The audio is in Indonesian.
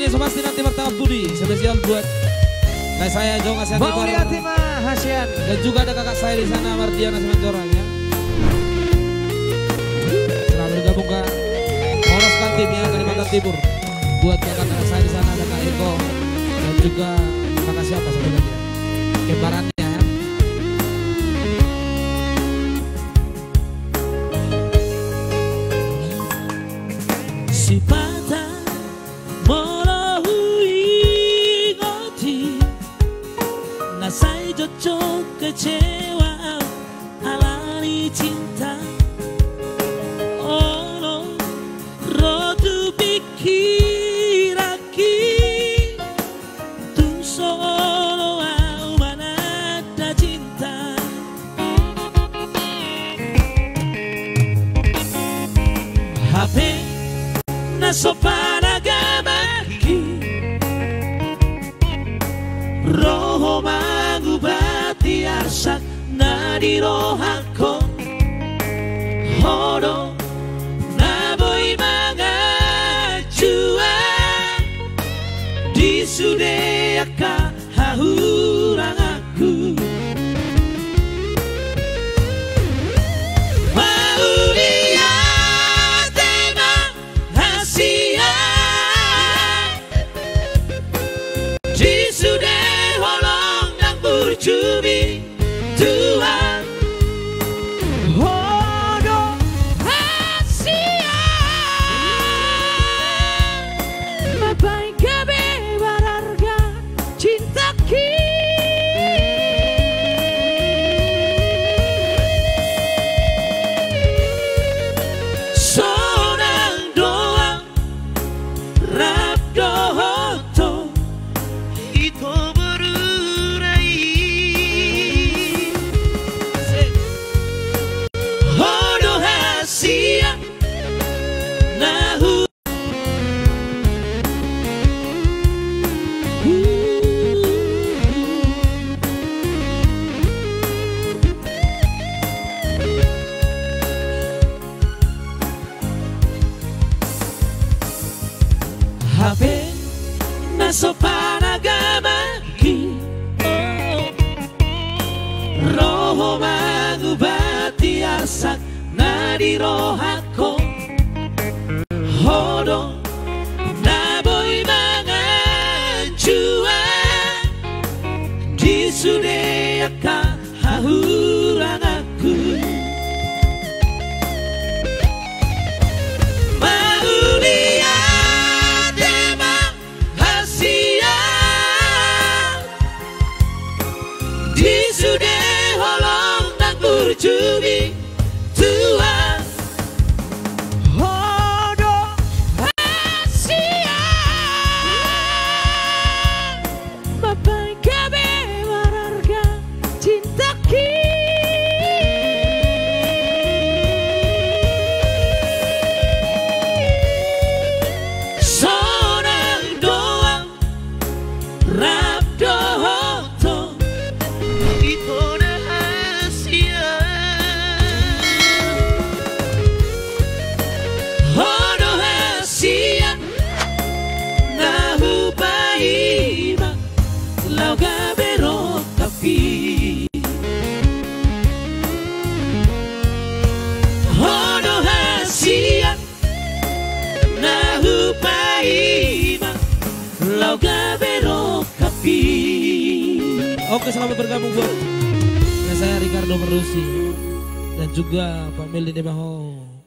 Sobat nanti bertanggung budi spesial buat kayak saya Jong Asian Hasian dan juga ada kakak saya di sana Mardiana Semenjorang ya. Selamat bergabung ke Moros Kaltim ya Kalimantan Timur. Buat kakak saya di sana ada Kak Eko dan juga kakak siapa satu lagi ya. Kembarannya ya. Sipata melalui ngoti nasai cocok kecewa alani cinta ono rotu pikir aki tung solo au manada cinta HP sopan agamaki roho mangubati arsak nadi rohako hodo naboi mangajua di sudeaka hahurang aku Cumi Tuhan Hodo Asia Mapai kabe berharga cinta Sonang doang Rap dohoto Ito HP nasopan agamaki roho mangubati arsak nadi rohako hodo naboi manganjua di sudeaka hahurang aku Cumi Tuhan Hodo Asia Bapak kabe berharga cinta Sonang doang Rap dohoto Itu Oke, selamat bergabung buat saya Ricardo Merusi dan juga Pak Meldi Demaho.